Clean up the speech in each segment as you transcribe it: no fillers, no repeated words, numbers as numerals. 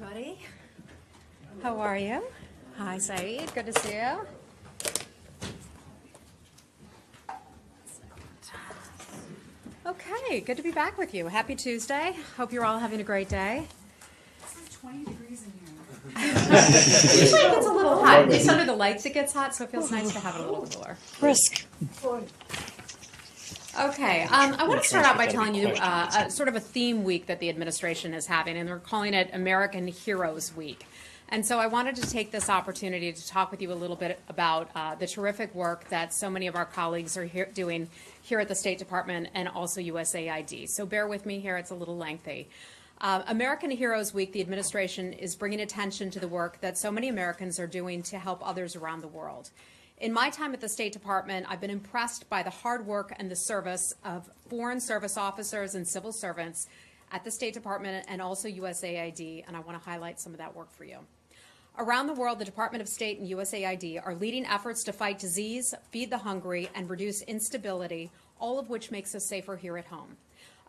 everybody. How are you? Hi, Saeed. Good to see you. Okay, good to be back with you. Happy Tuesday. Hope you're all having a great day. It's like 20 degrees in here. Usually it gets a little hot. At least under the lights it gets hot, so it feels nice to have it a little cooler. Brisk. Okay, I want to start out by telling you sort of a theme week that the administration is having, and we're calling it American Heroes Week. And so I wanted to take this opportunity to talk with you a little bit about the terrific work that so many of our colleagues are doing here at the State Department and also USAID. So bear with me here, it's a little lengthy. American Heroes Week, the administration is bringing attention to the work that so many Americans are doing to help others around the world. In my time at the State Department, I've been impressed by the hard work and the service of foreign service officers and civil servants at the State Department and also USAID, and I want to highlight some of that work for you. Around the world, the Department of State and USAID are leading efforts to fight disease, feed the hungry, and reduce instability, all of which makes us safer here at home.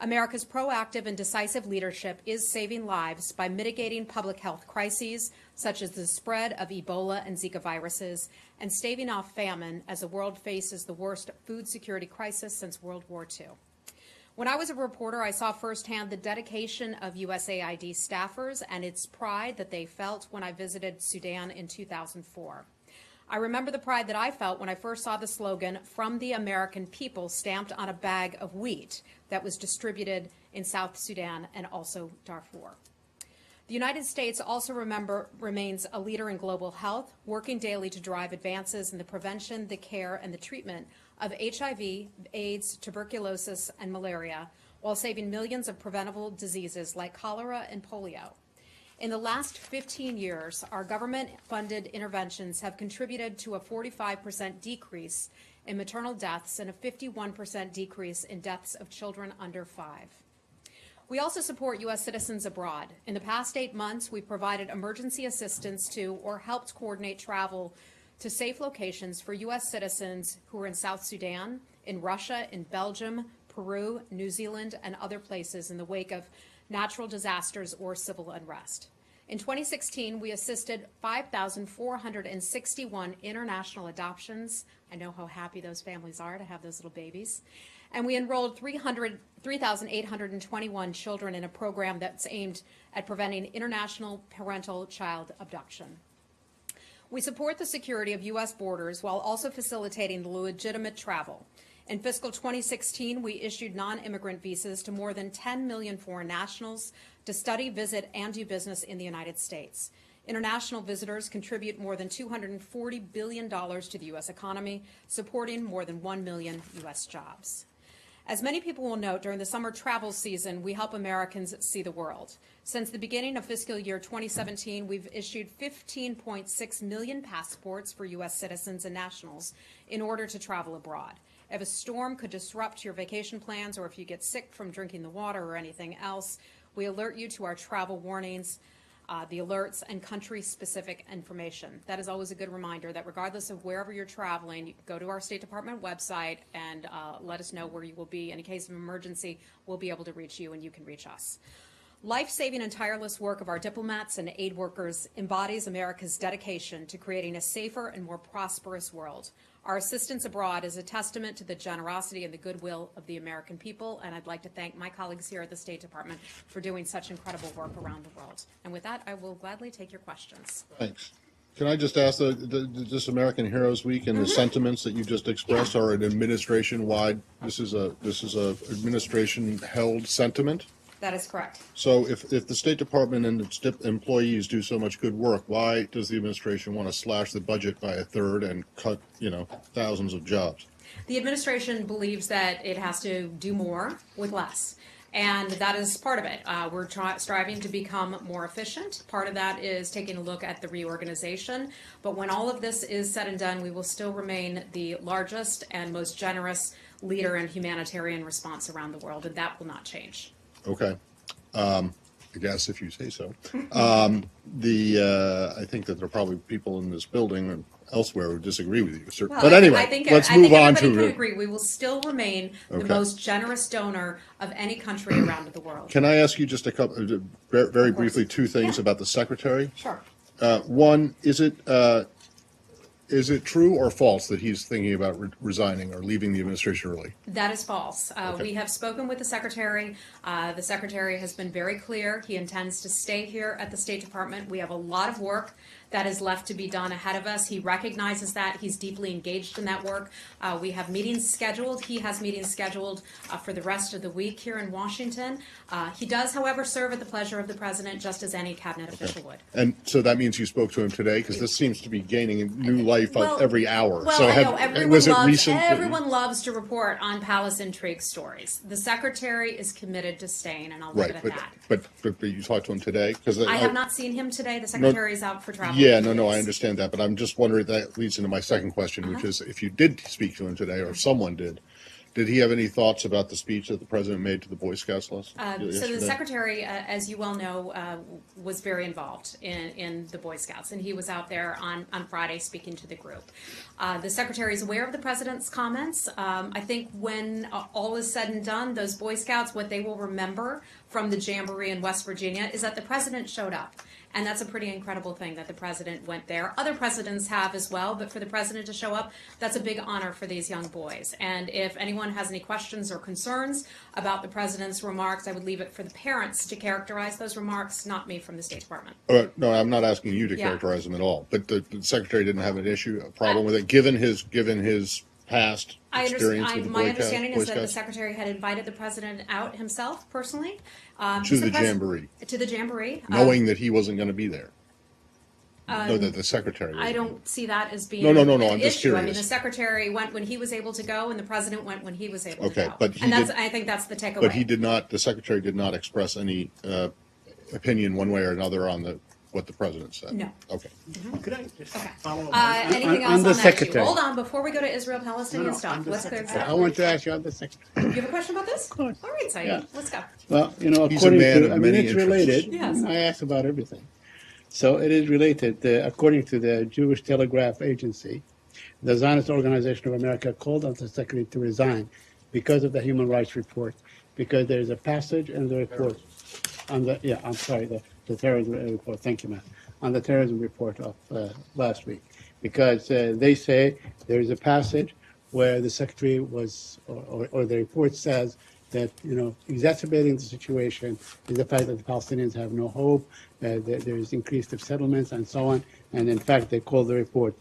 America's proactive and decisive leadership is saving lives by mitigating public health crises, such as the spread of Ebola and Zika viruses, and staving off famine as the world faces the worst food security crisis since World War II. When I was a reporter, I saw firsthand the dedication of USAID staffers and its pride that they felt when I visited Sudan in 2004. I remember the pride that I felt when I first saw the slogan, "From the American People," stamped on a bag of wheat that was distributed in South Sudan and also Darfur. The United States also remains a leader in global health, working daily to drive advances in the prevention, the care, and the treatment of HIV, AIDS, tuberculosis, and malaria, while saving millions of preventable diseases like cholera and polio. In the last 15 years, our government-funded interventions have contributed to a 45% decrease in maternal deaths and a 51% decrease in deaths of children under 5. We also support U.S. citizens abroad. In the past 8 months, we've provided emergency assistance to or helped coordinate travel to safe locations for U.S. citizens who are in South Sudan, in Russia, in Belgium, Peru, New Zealand, and other places in the wake of natural disasters or civil unrest. In 2016, we assisted 5,461 international adoptions. I know how happy those families are to have those little babies. And we enrolled 3,821 children in a program that's aimed at preventing international parental child abduction. We support the security of U.S. borders while also facilitating legitimate travel. In fiscal 2016, we issued non-immigrant visas to more than 10 million foreign nationals to study, visit, and do business in the United States. International visitors contribute more than $240 billion to the U.S. economy, supporting more than 1 million U.S. jobs. As many people will note, during the summer travel season, we help Americans see the world. Since the beginning of fiscal year 2017, we've issued 15.6 million passports for U.S. citizens and nationals in order to travel abroad. If a storm could disrupt your vacation plans or if you get sick from drinking the water or anything else, we alert you to our travel warnings, the alerts, and country-specific information. That is always a good reminder that regardless of wherever you're traveling, you can go to our State Department website and let us know where you will be. In a case of emergency, we'll be able to reach you and you can reach us. Life-saving and tireless work of our diplomats and aid workers embodies America's dedication to creating a safer and more prosperous world. Our assistance abroad is a testament to the generosity and the goodwill of the American people, and I'd like to thank my colleagues here at the State Department for doing such incredible work around the world. And with that, I will gladly take your questions. Thanks. Can I just ask, this American Heroes Week and the sentiments that you just expressed are an administration-wide, this is a administration-held sentiment? That is correct. So if the State Department and its employees do so much good work, why does the administration want to slash the budget by a third and cut, thousands of jobs? The administration believes that it has to do more with less. And that is part of it. We're striving to become more efficient. Part of that is taking a look at the reorganization. But when all of this is said and done, we will still remain the largest and most generous leader in humanitarian response around the world, and that will not change. Okay. I guess, if you say so. I think that there are probably people in this building and elsewhere who disagree with you. Sir. Well, But anyway, I let's think move on everybody to. can agree. We will still remain the Okay. most generous donor of any country around the world. Can I ask you just a couple, very Of course. briefly, two things Yeah. about the secretary? Sure. One, is it true or false that he's thinking about resigning or leaving the administration early? That is false. Okay. We have spoken with the secretary. The secretary has been very clear. He intends to stay here at the State Department. We have a lot of work that is left to be done ahead of us. He recognizes that. He's deeply engaged in that work. We have meetings scheduled. He has meetings scheduled for the rest of the week here in Washington. He does, however, serve at the pleasure of the president, just as any cabinet official would. And so that means you spoke to him today, because this seems to be gaining a new life every hour. Well, So I know everyone was it loves, recent? everyone loves to report on palace intrigue stories. The secretary is committed to staying, and I'll leave Right, it at but, that. but you talked to him today? Because I have not seen him today. The secretary is out for travel. Yeah, for no, I days. understand that, but I'm just wondering, that leads into my second question, which is, if you did speak to him today, or if someone did he have any thoughts about the speech that the president made to the Boy Scouts So the yesterday? secretary, as you well know, was very involved in the Boy Scouts, and he was out there on Friday speaking to the group. The secretary is aware of the president's comments. I think when all is said and done, those Boy Scouts, what they will remember from the Jamboree in West Virginia is that the president showed up. And that's a pretty incredible thing that the president went there. Other presidents have as well, but for the president to show up, that's a big honor for these young boys. And if anyone has any questions or concerns about the president's remarks, I would leave it for the parents to characterize those remarks, not me from the State Department. No, I'm not asking you to Yeah. characterize them at all, but the secretary didn't have a problem with it, given his past experience with the My Boy understanding is that the Scouts? secretary had invited the president out himself personally. To the Jamboree. To the Jamboree. Knowing that he wasn't going to be there. No, that the secretary was. I don't see that as being No, an I'm just issue. I mean, curious. the secretary went when he was able to go, and the president went when he was able Okay, to go. but he and did- I think that's the takeaway. But the secretary did not express any opinion one way or another on what the president said? No. Okay. Could I just Okay. follow up? Anything else on on the that issue? secretary. Hold on, before we go to Israel-Palestinian stuff, on the let's go. secretary. I want to ask you on the secretary. You have a question about this? Of course. All right, Saeed, Yeah. let's go. Well, He's a according man to, of I mean, many it's interests. related. Yes. I asked about everything. So it is related. According to the Jewish Telegraph Agency, the Zionist Organization of America called on the secretary to resign because of the human rights report, because there is a passage in the report on the, the terrorism report. Thank you, Matt. On the terrorism report of last week, because they say there is a passage where the secretary was, or the report says that, exacerbating the situation is the fact that the Palestinians have no hope, that there is increased of settlements and so on. And in fact, they call the report,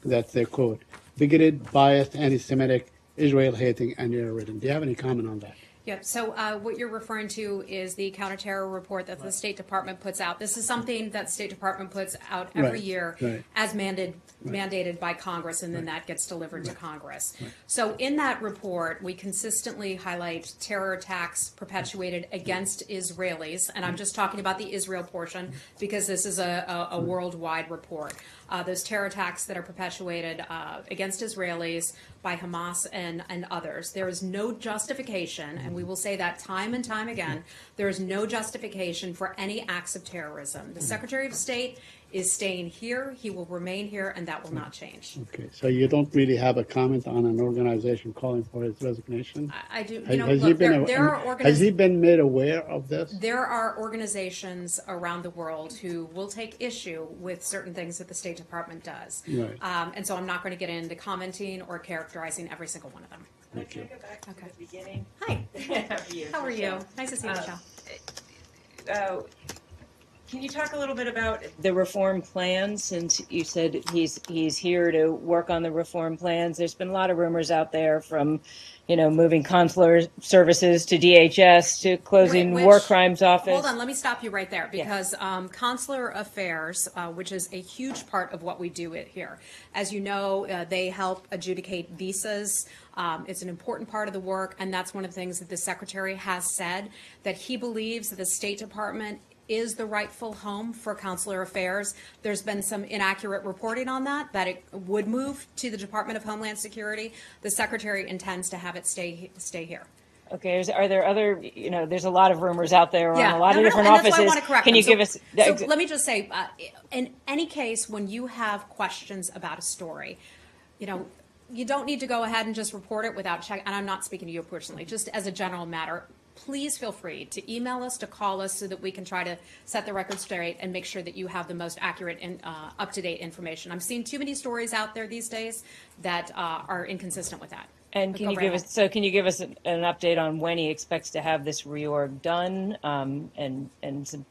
that's their quote, bigoted, biased, anti-Semitic, Israel-hating, and terrorism. Do you have any comment on that? Yep. So what you're referring to is the counterterror report that the State Department puts out. This is something that the State Department puts out every Right, year right. as mandated by Congress, and then that gets delivered to Congress. So in that report, we consistently highlight terror attacks perpetuated against Israelis, and I'm just talking about the Israel portion because this is a worldwide report. Those terror attacks that are perpetuated against Israelis by Hamas and others. There is no justification, and we will say that time and time again, there is no justification for any acts of terrorism. The Secretary of State is staying here. He will remain here, and that will not change. Okay, so you don't really have a comment on an organization calling for his resignation? I do. Has he been made aware of this? There are organizations around the world who will take issue with certain things that the State Department does. Right. And so I'm not going to get into commenting or characterizing every single one of them. Thank you. Can I go back to Okay. the beginning? Hi, How how are you? Nice to see you, Michelle. Can you talk a little bit about the reform plans, since you said he's here to work on the reform plans? There's been a lot of rumors out there from, moving consular services to DHS to closing Which- war crimes office. Hold on, let me stop you right there because consular affairs, which is a huge part of what we do here, as you know, they help adjudicate visas. It's an important part of the work, and that's one of the things that the Secretary has said, that he believes that the State Department is the rightful home for consular affairs. There's been some inaccurate reporting on that it would move to the Department of Homeland Security. The Secretary intends to have it stay here. Okay, are there other, there's a lot of rumors out there on a lot no, of different and offices. That's why I want to correct Can them. you give us? So let me just say, in any case, when you have questions about a story, you don't need to go ahead and just report it without check. And I'm not speaking to you personally, just as a general matter. Please feel free to email us, to call us, so that we can try to set the record straight and make sure that you have the most accurate and up-to-date information. I'm seeing too many stories out there these days that are inconsistent with that. And can you give us an update on when he expects to have this reorg done, and some,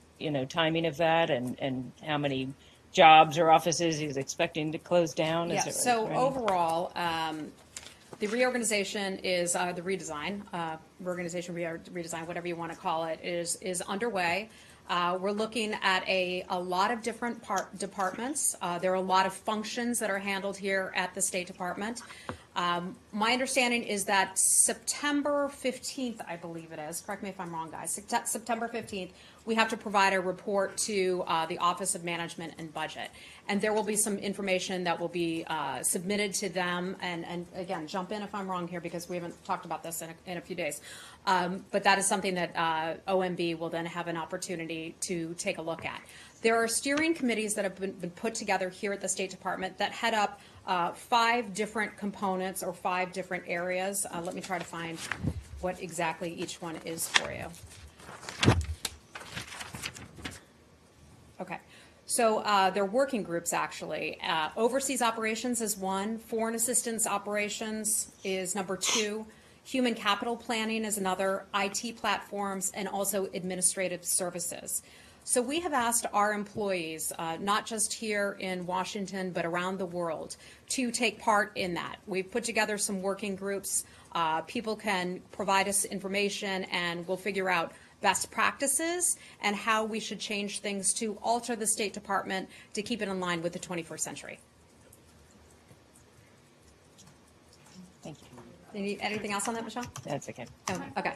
timing of that, and how many jobs or offices he's expecting to close down? Yeah. So overall, the reorganization is the redesign, redesign, whatever you want to call it, is underway. We're looking at a lot of different departments. There are a lot of functions that are handled here at the State Department. My understanding is that September 15th, I believe it is, correct me if I'm wrong, guys, September 15th, we have to provide a report to the Office of Management and Budget. And there will be some information that will be submitted to them. And again, jump in if I'm wrong here, because we haven't talked about this in a few days. But that is something that OMB will then have an opportunity to take a look at. There are steering committees that have been put together here at the State Department that head up 5 different components or 5 different areas. Let me try to find what exactly each one is for you. Okay. So they're working groups, actually. Overseas operations is one. Foreign assistance operations is number 2. Human capital planning is another. IT platforms, and also administrative services. So we have asked our employees, not just here in Washington, but around the world, to take part in that. We've put together some working groups. People can provide us information, and we'll figure out best practices and how we should change things to alter the State Department to keep it in line with the 21st century. Thank you. Anything else on that, Michelle? That's okay. Oh, okay.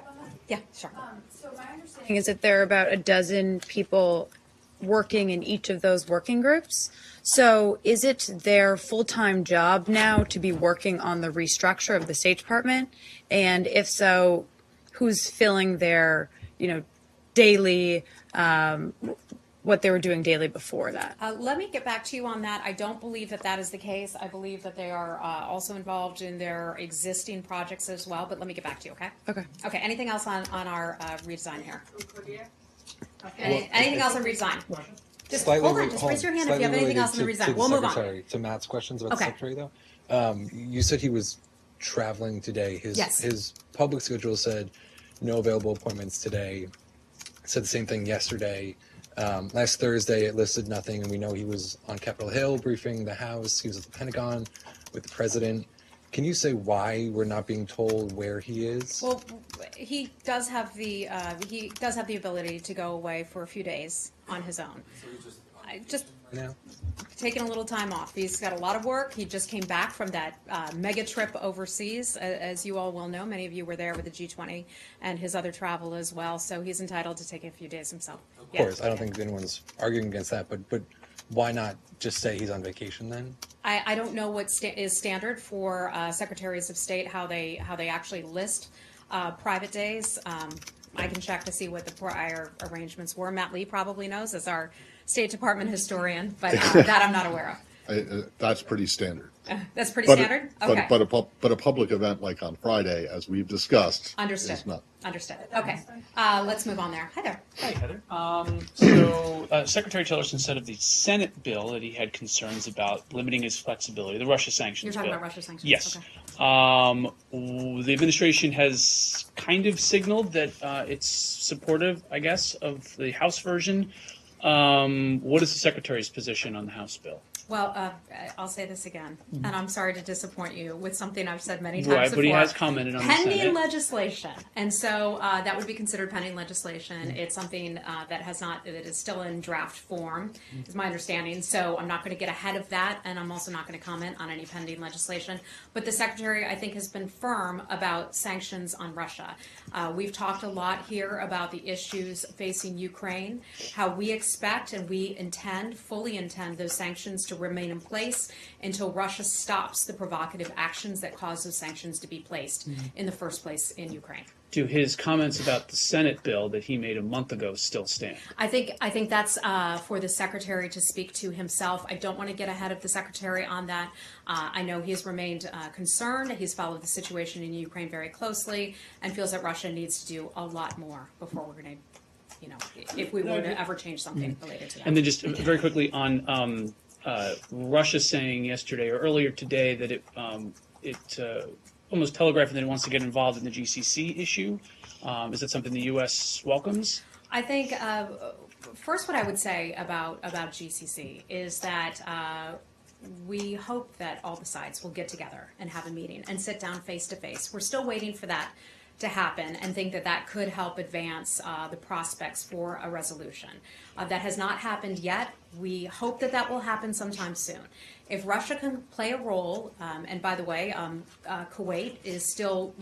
Yeah, sure. So my understanding is that there are about a dozen people working in each of those working groups. So is it their full-time job now to be working on the restructure of the State Department? And if so, who's filling their, daily, what they were doing daily before that? Let me get back to you on that. I don't believe that is the case. I believe that they are also involved in their existing projects as well, but let me get back to you, okay? Okay. Okay, anything else on our redesign here? Anything else on redesign? Just hold on, just raise your hand if you have anything else on the redesign. We'll move on. To Matt's questions about Okay. the secretary, though. You said he was traveling today. Yes. His public schedule said no available appointments today. Said the same thing yesterday. Last Thursday, it listed nothing, and we know he was on Capitol Hill briefing the House. He was at the Pentagon with the president. Can you say why we're not being told where he is? Well, he does have the ability to go away for a few days on his own. Just now? taking a little time off. He's got a lot of work. He just came back from that mega trip overseas. As you all will know, many of you were there with the G20 and his other travel as well. So he's entitled to take a few days himself. Of course, I don't think anyone's arguing against that, but why not just say he's on vacation then? I don't know what is standard for secretaries of state, how they actually list private days. I can check to see what the prior arrangements were. Matt Lee probably knows as our State Department historian, but that I'm not aware of. That's pretty standard. That's pretty standard? Okay. But a public event like on Friday, as we've discussed, Understood. is not. Understood. Okay. Let's move on there. Heather. Hi, Heather. So Secretary Tillerson said of the Senate bill that he had concerns about limiting his flexibility, the Russia sanctions You're talking bill. about Russia sanctions? Yes. Okay. The administration has kind of signaled that it's supportive, I guess, of the House version. What is the Secretary's position on the House bill? Well, I'll say this again, and I'm sorry to disappoint you with something I've said many times Right, before. but he has commented on the pending Senate. legislation, and so that would be considered pending legislation. It's something that is still in draft form, is my understanding. So I'm not going to get ahead of that, and I'm also not going to comment on any pending legislation. But the Secretary, I think, has been firm about sanctions on Russia. We've talked a lot here about the issues facing Ukraine, how we expect and we fully intend those sanctions to remain in place until Russia stops the provocative actions that cause those sanctions to be placed in the first place in Ukraine. do his comments about the Senate bill that he made a month ago still stand? I think that's for the secretary to speak to himself. I don't want to get ahead of the secretary on that. I know he has remained concerned. He's followed the situation in Ukraine very closely and feels that Russia needs to do a lot more before we're going to, if we were to ever change something related to that. And then just very quickly on Russia saying yesterday or earlier today that it almost telegraphed that it wants to get involved in the GCC issue. Is that something the U.S. welcomes? I think first, what I would say about GCC is that we hope that all the sides will get together and have a meeting and sit down face to face. We're still waiting for that to happen and think that that could help advance the prospects for a resolution. That has not happened yet. We hope that that will happen sometime soon. If Russia can play a role, and by the way, Kuwait is still,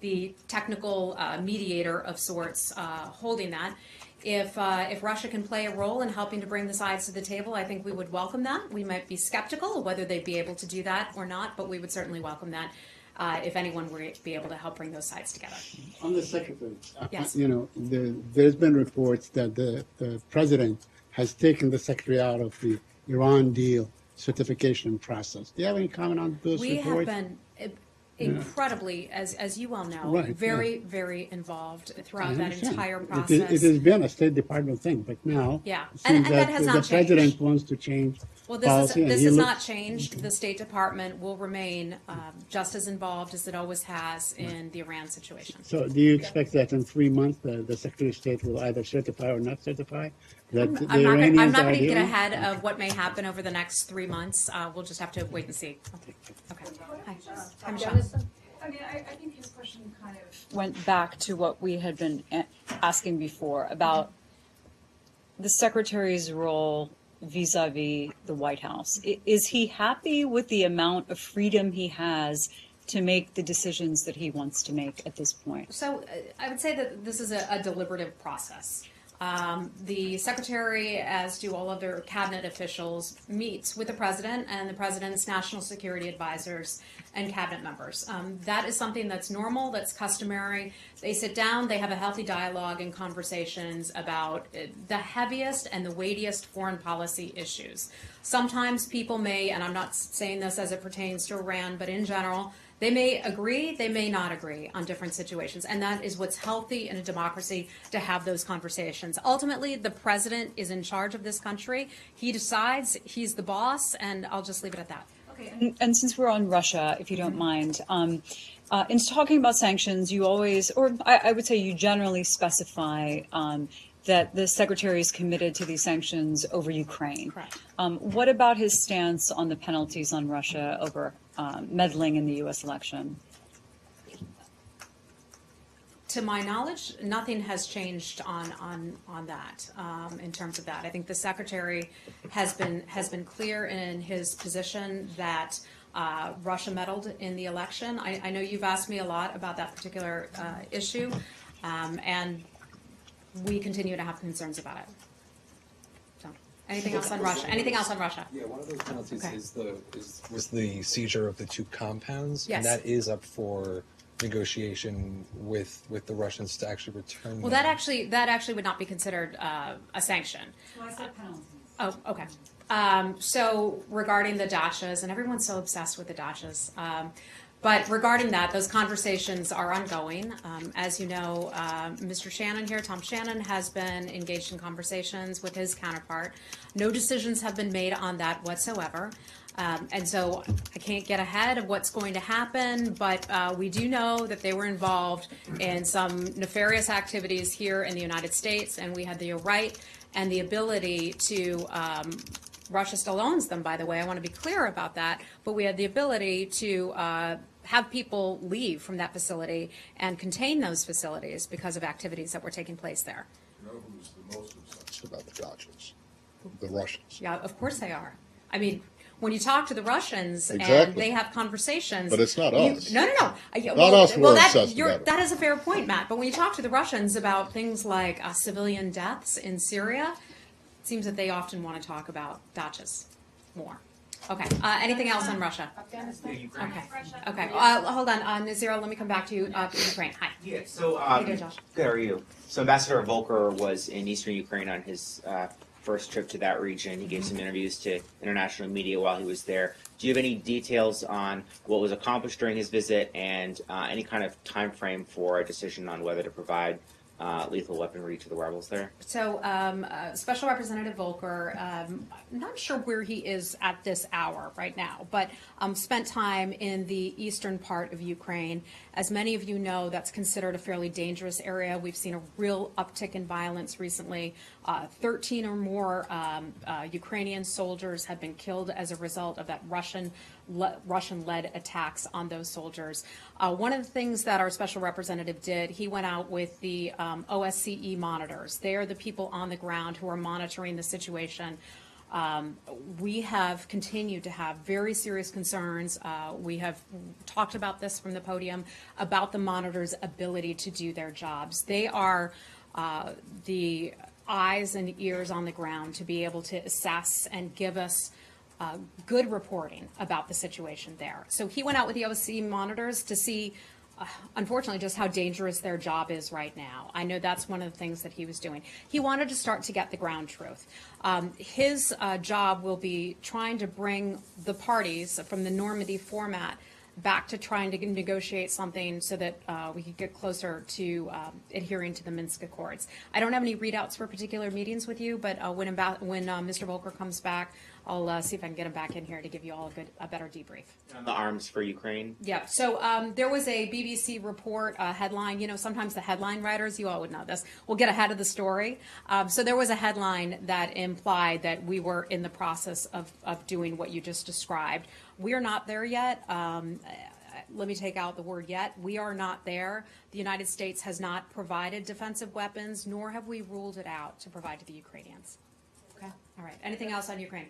the technical mediator of sorts holding that. If Russia can play a role in helping to bring the sides to the table, I think we would welcome that. We might be skeptical of whether they'd be able to do that or not, but we would certainly welcome that. If anyone were to be able to help bring those sides together. On the secretary, Yes. There's been reports that the president has taken the secretary out of the Iran deal certification process. Do you have any comment on those We reports? have been incredibly, as you well know, Right, very, very involved I throughout that understand. entire It process. has been a State Department thing, but now Yeah. it And seems that has the not president changed. wants to change Well, policy. and this he has looks- not changed. The State Department will remain just as involved as it always has in the Iran situation. So do you expect that in 3 months the Secretary of State will either certify or not certify that the I'm Iranians not are going to get dealing? ahead of what may happen over the next 3 months. We'll just have to wait and see. Okay. Hi. Hi, Michelle. I mean, I think his question kind of went back to what we had been asking before about the secretary's role vis-a-vis the White House. Is he happy with the amount of freedom he has to make the decisions that he wants to make at this point? So I would say that this is a deliberative process. The secretary, as do all other cabinet officials, meets with the president and the president's national security advisors and cabinet members. That is something that's normal, that's customary. They sit down, they have a healthy dialogue and conversations about the heaviest and the weightiest foreign policy issues. Sometimes people may, and I'm not saying this as it pertains to Iran, but in general, they may agree, they may not agree on different situations, and that is what's healthy in a democracy, to have those conversations. Ultimately, the president is in charge of this country. He decides, he's the boss, and I'll just leave it at that. Okay, and since we're on Russia, if you don't mind, in talking about sanctions, you always, or I would say you generally specify that the secretary is committed to these sanctions over Ukraine. Correct. What about his stance on the penalties on Russia over meddling in the U.S. election? To my knowledge, nothing has changed on that in terms of that. I think the secretary has been clear in his position that Russia meddled in the election. I know you've asked me a lot about that particular issue, and we continue to have concerns about it. So, anything else on Russia? Anything else on Russia? Yeah, one of those penalties Okay. was the seizure of the 2 compounds, Yes. and that is up for negotiation with the Russians to actually return. Well, them. that actually would not be considered a sanction. Well, I said penalties. Oh, okay. So regarding the dachas, and everyone's so obsessed with the dachas, but regarding that, those conversations are ongoing. As you know, Mr. Shannon here, Tom Shannon, has been engaged in conversations with his counterpart. No decisions have been made on that whatsoever. And so I can't get ahead of what's going to happen, but we do know that they were involved in some nefarious activities here in the United States, and we had the right and the ability to, Russia still owns them, by the way, I want to be clear about that, but we had the ability to have people leave from that facility and contain those facilities because of activities that were taking place there. You know who's the most obsessed about the Dodgers? The Russians. Yeah, of course they are. I mean, when you talk to the Russians and Exactly. they have conversations. But it's not us. No. Not us who are obsessed about it. That is a fair point, Matt. But when you talk to the Russians about things like civilian deaths in Syria, it seems that they often want to talk about dachas more. Okay. Anything else on Russia? Ukraine. Okay. Okay. Hold on, Nazira. Let me come back to you. Ukraine. Hi. Yeah, so, How you doing, Josh? good, how are you? So Ambassador Volker was in eastern Ukraine on his first trip to that region. He gave some interviews to international media while he was there. Do you have any details on what was accomplished during his visit and any kind of time frame for a decision on whether to provide lethal weaponry to the rebels there? So, Special Representative Volker, I'm not sure where he is at this hour right now, but spent time in the eastern part of Ukraine. As many of you know, that's considered a fairly dangerous area. We've seen a real uptick in violence recently. 13 or more Ukrainian soldiers have been killed as a result of that Russian-led attacks on those soldiers. One of the things that our special representative did, he went out with the OSCE monitors. They are the people on the ground who are monitoring the situation. We have continued to have very serious concerns. We have talked about this from the podium, about the monitors' ability to do their jobs. They are the eyes and ears on the ground to be able to assess and give us good reporting about the situation there. So he went out with the OSCE monitors to see, unfortunately, just how dangerous their job is right now. I know that's one of the things that he was doing. He wanted to start to get the ground truth. His job will be trying to bring the parties from the Normandy format back to trying to negotiate something so that we could get closer to adhering to the Minsk Accords. I don't have any readouts for particular meetings with you, but when Mr. Volker comes back, I'll see if I can get him back in here to give you all a better debrief. On the arms for Ukraine? Yeah, so there was a BBC report headline. You know, sometimes the headline writers, you all would know this, will get ahead of the story. So there was a headline that implied that we were in the process of doing what you just described. We are not there yet. Let me take out the word yet. We are not there. The United States has not provided defensive weapons, nor have we ruled it out to provide to the Ukrainians. Okay, all right. Anything else on Ukraine?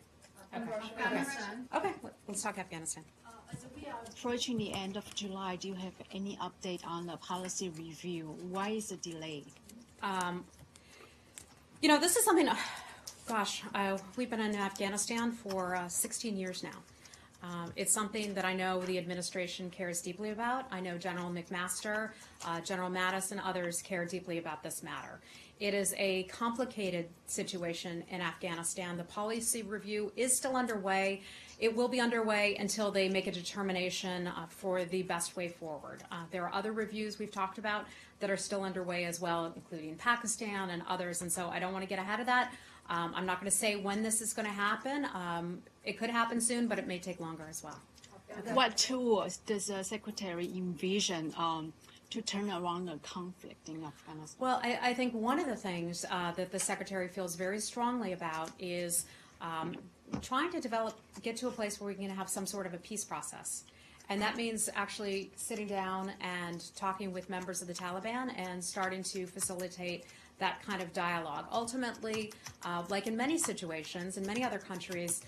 Okay. Afghanistan. Okay, let's talk Afghanistan. As we are approaching the end of July, do you have any update on the policy review? Why is the delay? You know, this is something, gosh, we've been in Afghanistan for 16 years now. It's something that I know the administration cares deeply about. I know General McMaster, General Mattis, and others care deeply about this matter. It is a complicated situation in Afghanistan. The policy review is still underway. It will be underway until they make a determination for the best way forward. There are other reviews we've talked about that are still underway as well, including Pakistan and others, and so I don't want to get ahead of that. I'm not going to say when this is going to happen. It could happen soon, but it may take longer as well. Okay. What tools does the Secretary envision to turn around the conflict in Afghanistan? Well, I think one of the things that the Secretary feels very strongly about is trying to get to a place where we can have some sort of a peace process. And that means actually sitting down and talking with members of the Taliban and starting to facilitate that kind of dialogue. Ultimately, like in many situations, in many other countries,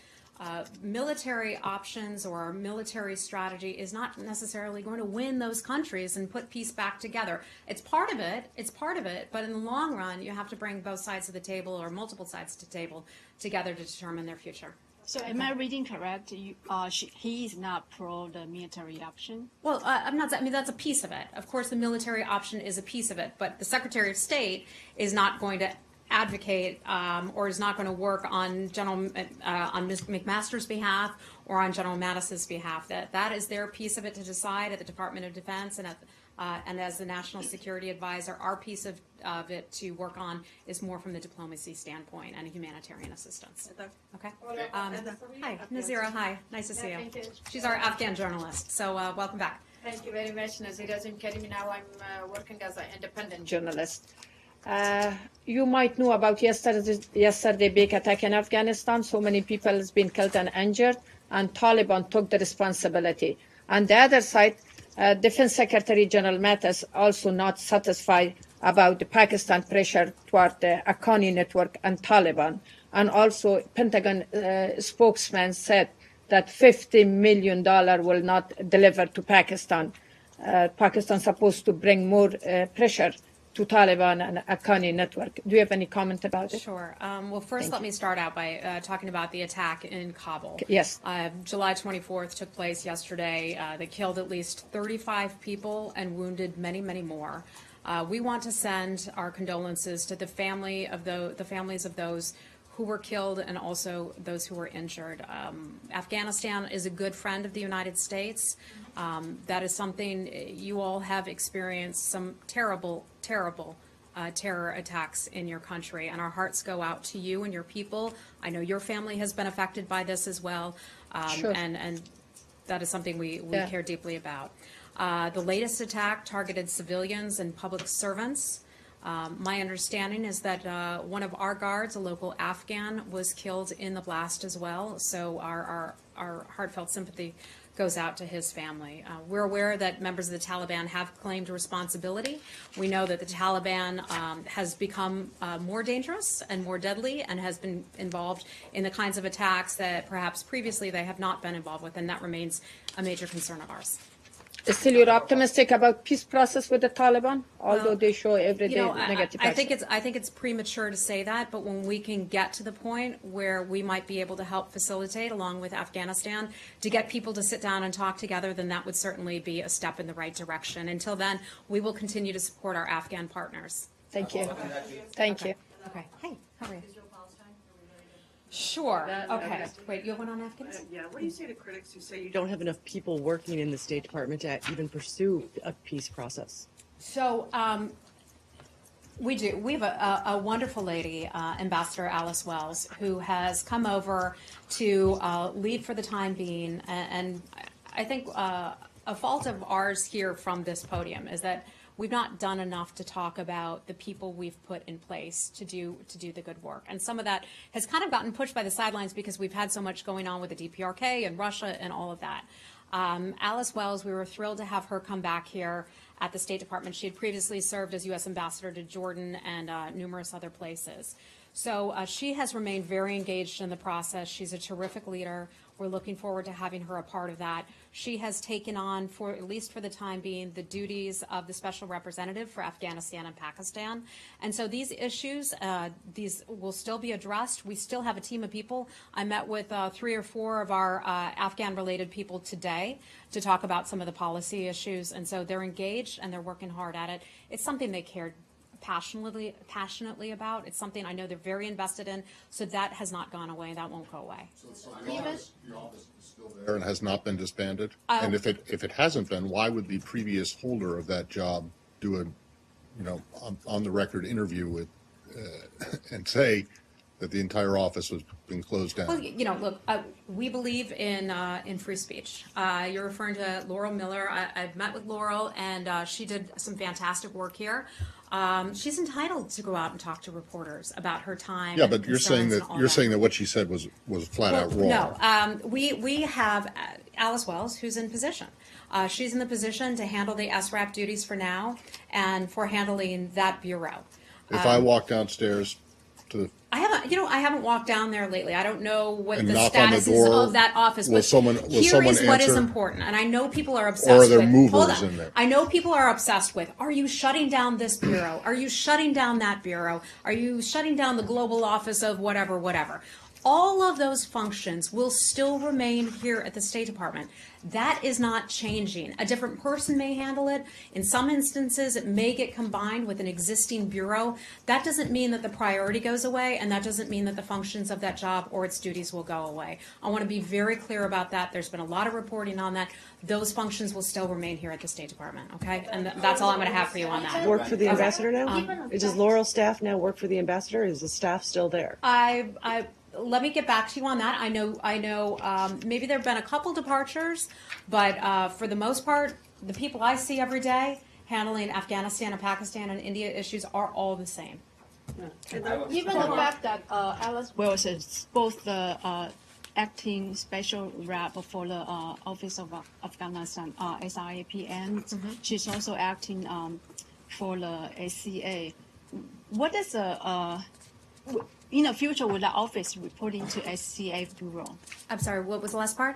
military options or military strategy is not necessarily going to win those countries and put peace back together. It's part of it, but in the long run, you have to bring both sides of the table or multiple sides of the table together to determine their future. So am I reading correct? He is not pro the military option? Well, I'm not. I mean, that's a piece of it. Of course, the military option is a piece of it, but the Secretary of State is not going to advocate or is not going to work on on McMaster's behalf or on General Mattis's behalf. That is their piece of it to decide at the Department of Defense and as the National Security Advisor. Our piece of it to work on is more from the diplomacy standpoint and humanitarian assistance. Okay. Hi, Nazira. Hi, nice to see you. She's our Afghan journalist. So welcome back. Thank you very much, Nazira Karimi. Now I'm working as an independent journalist. You might know about yesterday big attack in Afghanistan. So many people has been killed and injured, and Taliban took the responsibility. On the other side, Defense Secretary General Mattis also not satisfied about the Pakistan pressure toward the Haqqani network and Taliban. And also Pentagon spokesman said that $50 million will not deliver to Pakistan. Pakistan supposed to bring more pressure to Taliban and Haqqani network. Do you have any comment about it? Sure. Well, first, let me start out by talking about the attack in Kabul. Yes. July 24th took place yesterday. They killed at least 35 people and wounded many, many more. We want to send our condolences to the families of those who were killed and also those who were injured. Afghanistan is a good friend of the United States. That is something you all have experienced, some terrible, terrible terror attacks in your country, and our hearts go out to you and your people. I know your family has been affected by this as well, Sure. and that is something we care deeply about. The latest attack targeted civilians and public servants. My understanding is that one of our guards, a local Afghan, was killed in the blast as well. So our heartfelt sympathy goes out to his family. We're aware that members of the Taliban have claimed responsibility. We know that the Taliban has become more dangerous and more deadly and has been involved in the kinds of attacks that perhaps previously they have not been involved with, and that remains a major concern of ours. Still, you're optimistic about peace process with the Taliban, although they show every day negative. I think it's premature to say that, but when we can get to the point where we might be able to help facilitate, along with Afghanistan, to get people to sit down and talk together, then that would certainly be a step in the right direction. Until then, we will continue to support our Afghan partners. Thank you. Thank you. Okay. Hey, how are you? Sure. Okay. Wait, you have one on Afghanistan? Yeah. What do you say to critics who say you don't have enough people working in the State Department to even pursue a peace process? So we do. We have a wonderful lady, Ambassador Alice Wells, who has come over to lead for the time being. And I think a fault of ours here from this podium is that we've not done enough to talk about the people we've put in place to do the good work. And some of that has kind of gotten pushed by the sidelines because we've had so much going on with the DPRK and Russia and all of that. Alice Wells, we were thrilled to have her come back here at the State Department. She had previously served as U.S. Ambassador to Jordan and numerous other places. So she has remained very engaged in the process. She's a terrific leader. We're looking forward to having her a part of that. She has taken on, for at least for the time being, the duties of the Special Representative for Afghanistan and Pakistan. And so these issues, these will still be addressed. We still have a team of people. I met with 3 or 4 of our Afghan-related people today to talk about some of the policy issues. And so they're engaged and they're working hard at it. It's something they care passionately about. It's something I know they're very invested in, so that has not gone away. That won't go away. So the office is still there and has not been disbanded? And if it hasn't been, why would the previous holder of that job do a, on the record interview with and say that the entire office was being closed down? Well, look, we believe in free speech. You're referring to Laurel Miller. I've met with Laurel, and she did some fantastic work here. She's entitled to go out and talk to reporters about her time. Yeah, but you're saying that what she said was flat out wrong. No, we have Alice Wells, who's in position. She's in the position to handle the SRAP duties for now, and for handling that bureau. If I walk downstairs to the I haven't walked down there lately. I don't know what and the knock status on the door, is of that office. Will someone here is what is answer? important, and I know people are obsessed Or are there with. movers Hold on. in there? I know people are obsessed with. Are you shutting down this bureau? Are you shutting down that bureau? Are you shutting down the global office of whatever? All of those functions will still remain here at the State Department. That is not changing. A different person may handle it. In some instances, it may get combined with an existing bureau. That doesn't mean that the priority goes away, and that doesn't mean that the functions of that job or its duties will go away. I want to be very clear about that. There's been a lot of reporting on that. Those functions will still remain here at the State Department, okay? And that's all I'm going to have for you on that. Work for the ambassador now? Does Laurel staff now work for the ambassador? Is the staff still there? Let me get back to you on that. I know. Maybe there have been a couple departures, but for the most part, the people I see every day handling Afghanistan and Pakistan and India issues are all the same. Given the fact that Alice Wells is both the acting special rep for the Office of Afghanistan, SRAP, and she's also acting for the SCA. What is in the future, will the office reporting to SCA Bureau? I'm sorry, what was the last part?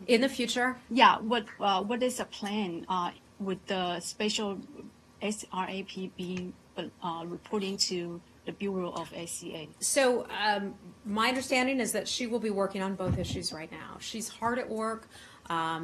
In the future? Yeah, what is the plan with the special SRAP being reporting to the Bureau of ACA. So my understanding is that she will be working on both issues right now. She's hard at work.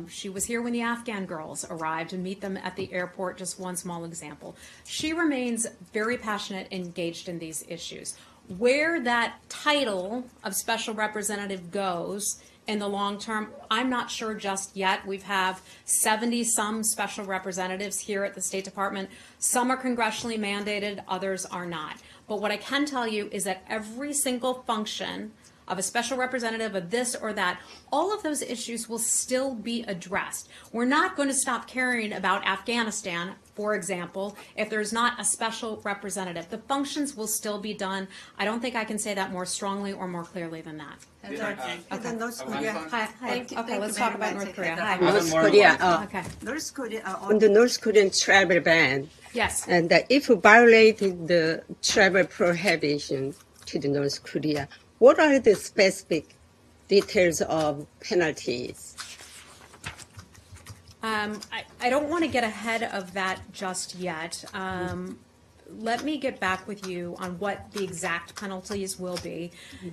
She was here when the Afghan girls arrived and meet them at the airport, just one small example. She remains very passionate and engaged in these issues. Where that title of special representative goes in the long term, I'm not sure just yet. We have 70-some special representatives here at the State Department. Some are congressionally mandated, others are not. But what I can tell you is that every single function of a special representative of this or that, all of those issues will still be addressed. We're not going to stop caring about Afghanistan, for example, if there's not a special representative. The functions will still be done. I don't think I can say that more strongly or more clearly than that. Okay. North Korea. Hi. Okay, let's talk about North Korea. Hi. North Korea. Okay. North Korea on the North Korean travel ban. Yes. And if violated the travel prohibition to the North Korea, what are the specific details of penalties? I don't want to get ahead of that just yet. Let me get back with you on what the exact penalties will be.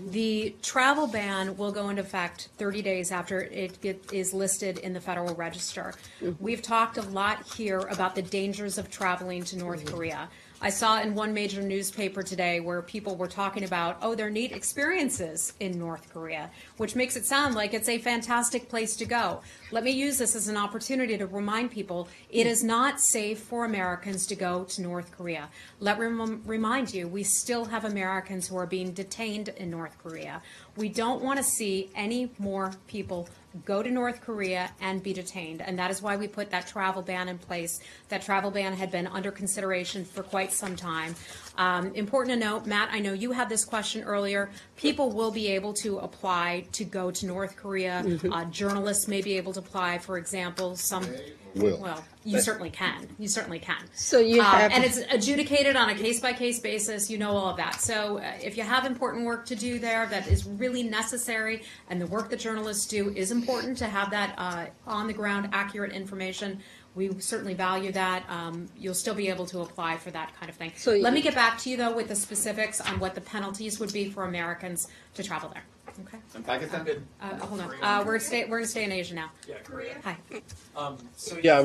The travel ban will go into effect 30 days after it is listed in the Federal Register. We've talked a lot here about the dangers of traveling to North Korea. I saw in one major newspaper today where people were talking about, oh, their neat experiences in North Korea, which makes it sound like it's a fantastic place to go. Let me use this as an opportunity to remind people it is not safe for Americans to go to North Korea. Let me remind you, we still have Americans who are being detained in North Korea. We don't want to see any more people go to North Korea and be detained. And that is why we put that travel ban in place. That travel ban had been under consideration for quite some time. Important to note, Matt, I know you had this question earlier. People will be able to apply to go to North Korea. Journalists may be able to apply, for example. Some will. Well, you certainly can. You certainly can. So you have, and it's adjudicated on a case-by-case basis. You know all of that. So if you have important work to do there that is really necessary, and the work that journalists do is important to have that on-the-ground accurate information, we certainly value that. You'll still be able to apply for that kind of thing. So let me get back to you, though, with the specifics on what the penalties would be for Americans to travel there. Okay. And Pakistan? Hold on. We're gonna stay in Asia now. Yeah, Korea. Hi. So yeah, I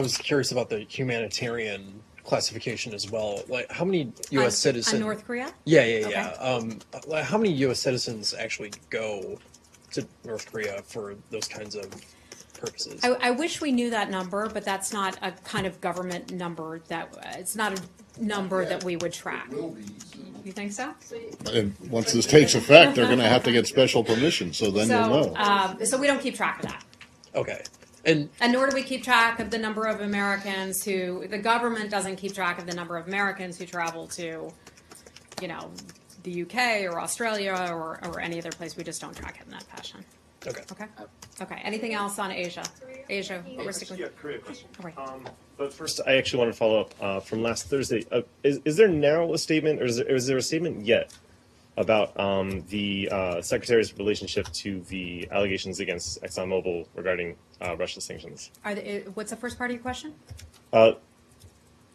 was curious about the humanitarian classification as well. Like, how many U.S. citizens? On North Korea? Yeah. Like, how many U.S. citizens actually go to North Korea for those kinds of purposes? I wish we knew that number, but that's not a kind of government number it's not a number that we would track. You think so? And once this takes effect, they're going to have to get special permission, so then you'll know. So we don't keep track of that. Okay. And nor do we keep track of the number of Americans the government doesn't keep track of the number of Americans who travel to, the UK or Australia or any other place. We just don't track it in that fashion. Okay. Okay. Anything else on Asia? Asia. Korea question. Right. But first, I actually want to follow up from last Thursday. Is there now a statement, or is there a statement yet about the Secretary's relationship to the allegations against ExxonMobil regarding Russia sanctions? What's the first part of your question?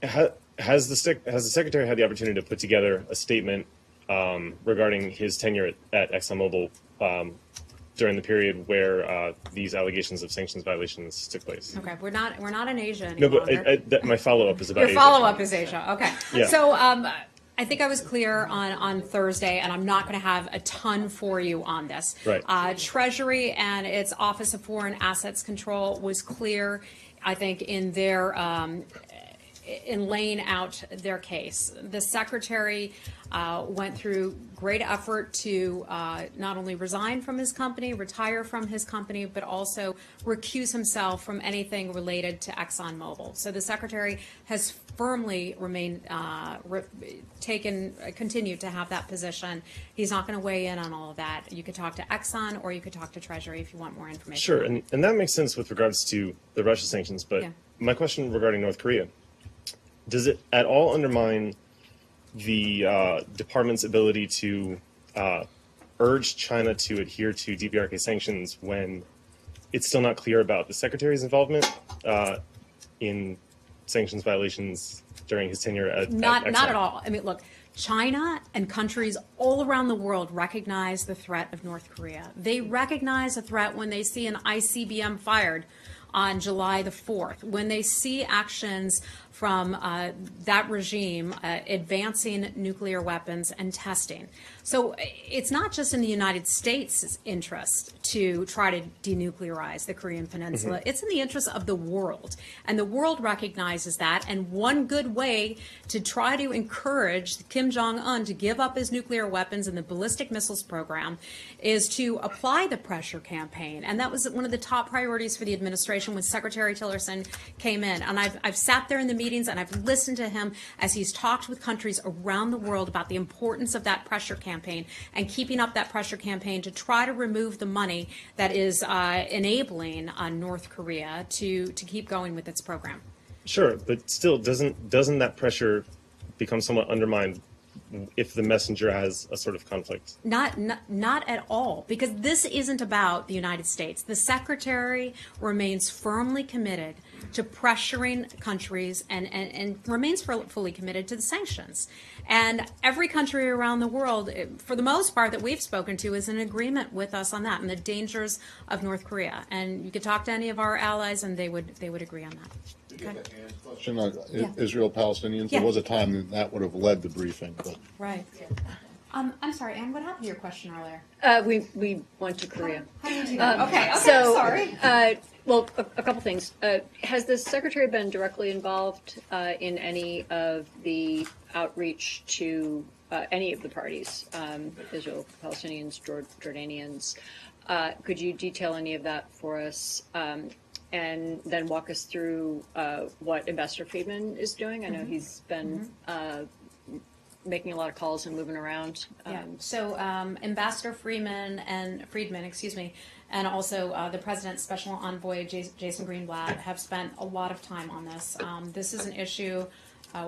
Has the Secretary had the opportunity to put together a statement regarding his tenure at ExxonMobil during the period where these allegations of sanctions violations took place? Okay, we're not in Asia anymore. No, but my follow-up is about Your Asia. follow-up is Asia. Okay. Yeah. So I think I was clear on Thursday, and I'm not going to have a ton for you on this. Right. Treasury and its Office of Foreign Assets Control was clear, I think, in their in laying out their case. The Secretary went through great effort to not only resign from his company, retire from his company, but also recuse himself from anything related to ExxonMobil. So the Secretary has firmly remained, continued to have that position. He's not going to weigh in on all of that. You could talk to Exxon or you could talk to Treasury if you want more information. Sure, and that makes sense with regards to the Russia sanctions, but my question regarding North Korea, does it at all undermine the department's ability to urge China to adhere to DPRK sanctions when it's still not clear about the Secretary's involvement in sanctions violations during his tenure at Not Exxon. at all. I mean, look, China and countries all around the world recognize the threat of North Korea. They recognize a threat when they see an ICBM fired on July the 4th, when they see actions from that regime advancing nuclear weapons and testing. So it's not just in the United States' interest to try to denuclearize the Korean Peninsula. Mm-hmm. It's in the interest of the world. And the world recognizes that. And one good way to try to encourage Kim Jong-un to give up his nuclear weapons and the ballistic missiles program is to apply the pressure campaign. And that was one of the top priorities for the administration when Secretary Tillerson came in. And I've sat there in the meetings and I've listened to him as he's talked with countries around the world about the importance of that pressure campaign and keeping up that pressure campaign to try to remove the money that is enabling North Korea to keep going with its program. Sure, but still, doesn't that pressure become somewhat undermined if the messenger has a sort of conflict? Not at all, because this isn't about the United States. The Secretary remains firmly committed to pressuring countries and remains fully committed to the sanctions. And every country around the world, for the most part, that we've spoken to is in agreement with us on that and the dangers of North Korea. And you could talk to any of our allies and they would agree on that. Okay. Question on Israel Palestinians. Yeah. There was a time that would have led the briefing, but Right. I'm sorry, Anne, what happened to your question earlier? We went to Korea. Okay, so, sorry. Well, a couple things. Has the secretary been directly involved in any of the outreach to any of the parties, Israel, Palestinians, Jordanians? Could you detail any of that for us? And then walk us through what Ambassador Friedman is doing. I know he's been making a lot of calls and moving around. So Ambassador Friedman, and also the President's Special Envoy, Jason Greenblatt, have spent a lot of time on this. This is an issue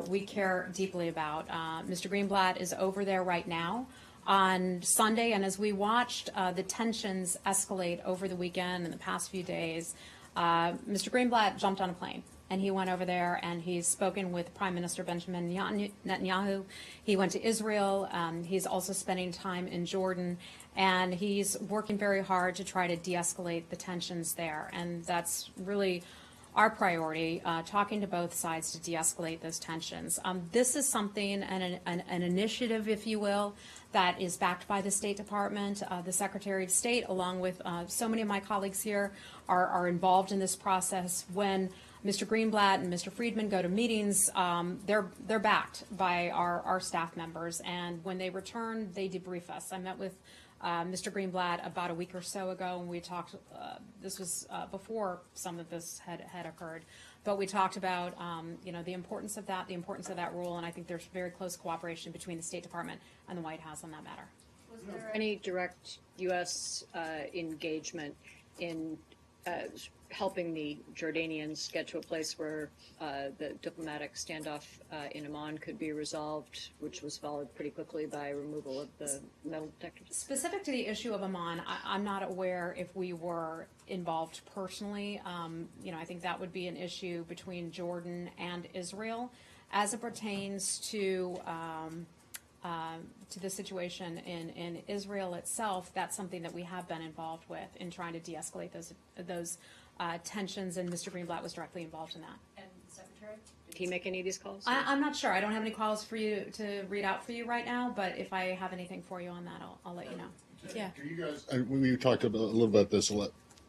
we care deeply about. Mr. Greenblatt is over there right now on Sunday, and as we watched the tensions escalate over the weekend and the past few days, Mr. Greenblatt jumped on a plane. And he went over there and he's spoken with Prime Minister Benjamin Netanyahu. He went to Israel. He's also spending time in Jordan. And he's working very hard to try to de-escalate the tensions there. And that's really our priority, talking to both sides to de-escalate those tensions. This is something, an initiative, if you will, that is backed by the State Department. The Secretary of State, along with so many of my colleagues here, are involved in this process. When Mr. Greenblatt and Mr. Friedman go to meetings, they're backed by our staff members, and when they return, they debrief us. I met with Mr. Greenblatt about a week or so ago, and we talked. This was before some of this had occurred, but we talked about the importance of that rule, and I think there's very close cooperation between the State Department and the White House on that matter. Was there any direct U.S. engagement in helping the Jordanians get to a place where the diplomatic standoff in Amman could be resolved, which was followed pretty quickly by removal of the metal detectors? Specific to the issue of Amman, I'm not aware if we were involved personally. I think that would be an issue between Jordan and Israel. As it pertains to the situation in Israel itself, that's something that we have been involved with in trying to de-escalate those tensions, and Mr. Greenblatt was directly involved in that. And the Secretary? Did he make any of these calls? I'm not sure. I don't have any calls for you to read out for you right now, but if I have anything for you on that, I'll let you know. Yeah. do you guys? We talked a little about this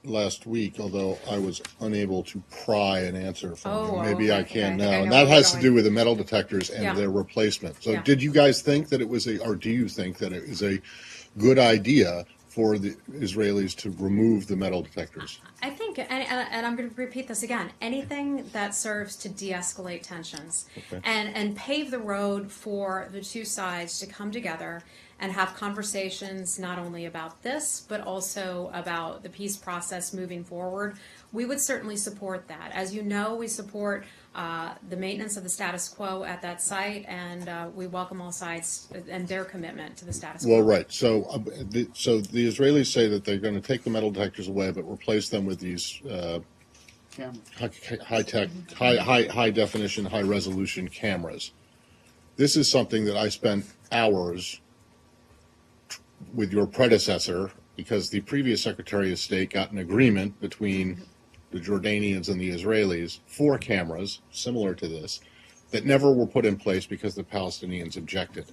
last week, although I was unable to pry an answer from you. Maybe I can now, and that has to do with the metal detectors and their replacement. So, did you guys think that it was or do you think that it is a good idea for the Israelis to remove the metal detectors? I think, and I'm going to repeat this again, anything that serves to de-escalate tensions and pave the road for the two sides to come together and have conversations not only about this, but also about the peace process moving forward, we would certainly support that. As you know, we support the maintenance of the status quo at that site, and we welcome all sides and their commitment to the status quo. Well, right. So the Israelis say that they're going to take the metal detectors away, but replace them with these high definition, high resolution cameras. This is something that I spent hours with your predecessor, because the previous Secretary of State got an agreement between the Jordanians and the Israelis for cameras similar to this that never were put in place because the Palestinians objected.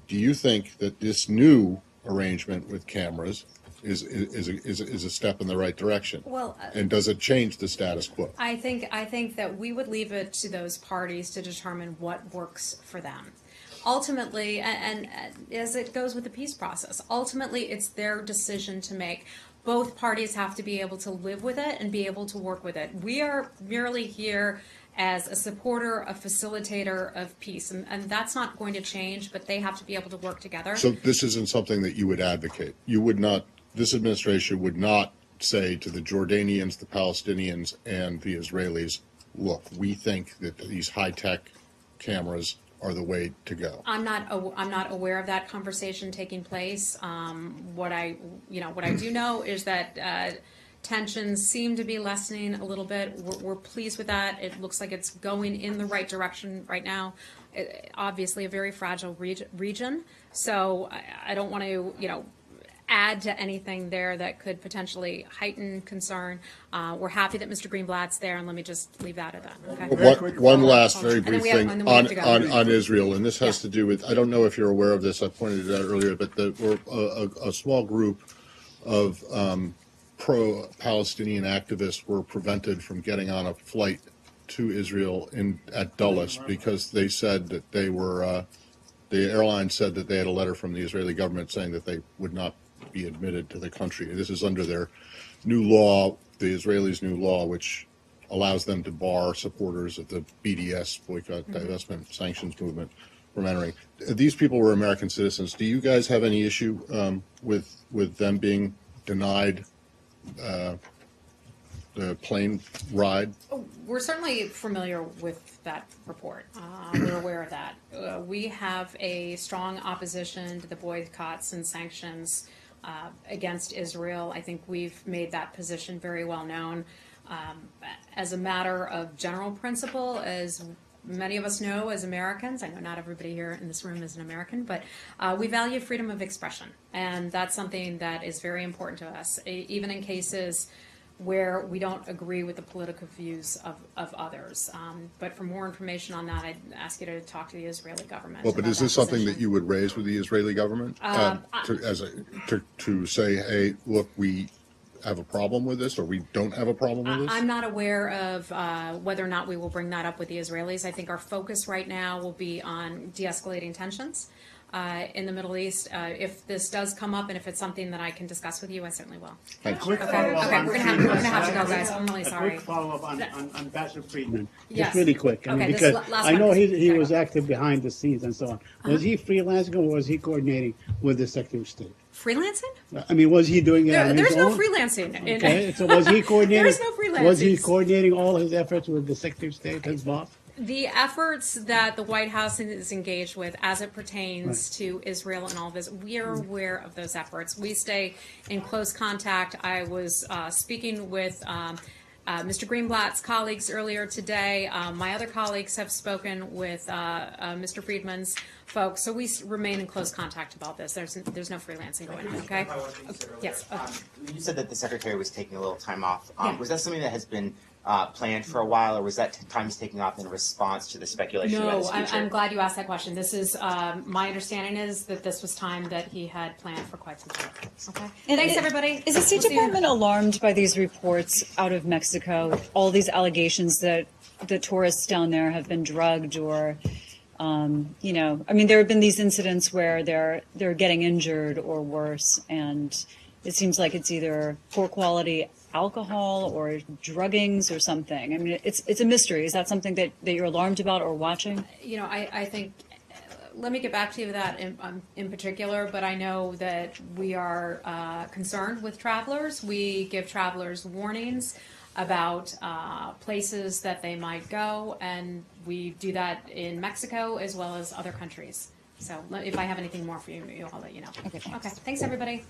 Do you think that this new arrangement with cameras is a step in the right direction? Well, and does it change the status quo? I think that we would leave it to those parties to determine what works for them. Ultimately, and as it goes with the peace process, ultimately it's their decision to make. Both parties have to be able to live with it and be able to work with it. We are merely here as a supporter, a facilitator of peace, and that's not going to change, but they have to be able to work together. So this isn't something that you would advocate? You would not, this administration would not say to the Jordanians, the Palestinians, and the Israelis, look, we think that these high-tech cameras are the way to go. I'm not aware of that conversation taking place. What I do know is that tensions seem to be lessening a little bit. We're pleased with that. It looks like it's going in the right direction right now. Obviously, a very fragile region, so I don't want to add to anything there that could potentially heighten concern. We're happy that Mr. Greenblatt's there, and let me just leave that at that. Okay. One last very brief thing on Israel, and this has to do with, I don't know if you're aware of this, I pointed it out earlier, but a small group of pro-Palestinian activists were prevented from getting on a flight to Israel at Dulles because they said that they were, the airline said that they had a letter from the Israeli government saying that they would not be admitted to the country. This is under their new law, the Israelis' new law, which allows them to bar supporters of the BDS, boycott, divestment, sanctions movement from entering. These people were American citizens. Do you guys have any issue with them being denied the plane ride? We're certainly familiar with that report. We're aware of that. We have a strong opposition to the boycotts and sanctions against Israel. I think we've made that position very well known. As a matter of general principle, as many of us know as Americans, I know not everybody here in this room is an American, but we value freedom of expression, and that's something that is very important to us, even in cases where we don't agree with the political views of others. But for more information on that, I'd ask you to talk to the Israeli government. Well, but is this something that you would raise with the Israeli government to say, hey, look, we have a problem with this, or we don't have a problem with this? I'm not aware of whether or not we will bring that up with the Israelis. I think our focus right now will be on de-escalating tensions in the Middle East. If this does come up and if it's something that I can discuss with you, I certainly will. Thanks. Okay, we're gonna have to go, guys. I'm really sorry. A quick follow-up on Ambassador Friedman. Yes. Just really quick. I mean, Okay, because last I know one. he was active behind the scenes and so on. Was he freelancing or was he coordinating with the Secretary of State? Freelancing? I mean, was he doing it on his There's no own? freelancing. Okay, so was he coordinating? There's no freelancing. Was he coordinating all his efforts with the Secretary of State, his boss? The efforts that the White House is engaged with as it pertains to Israel and all of this, we are aware of those efforts. We stay in close contact. I was speaking with Mr. Greenblatt's colleagues earlier today. My other colleagues have spoken with Mr. Friedman's folks, so we remain in close contact about this. There's no freelancing going on, okay? Yes. You said that the Secretary was taking a little time off. Yeah. Was that something that has been planned for a while, or was that time he's taking off in response to the speculation about his No, future? I'm glad you asked that question. This is, my understanding is that this was time that he had planned for quite some time. Okay? And Thanks, everybody. Is the State We'll see you. Department alarmed by these reports out of Mexico, all these allegations that the tourists down there have been drugged or, I mean, there have been these incidents where they're getting injured or worse, and it seems like it's either poor quality alcohol or druggings or something. I mean, it's a mystery. Is that something that you're alarmed about or watching? I think, let me get back to you with that in particular, but I know that we are concerned with travelers. We give travelers warnings about places that they might go, and we do that in Mexico as well as other countries. So if I have anything more for you, I'll let you know. Okay, thanks. Okay, thanks everybody.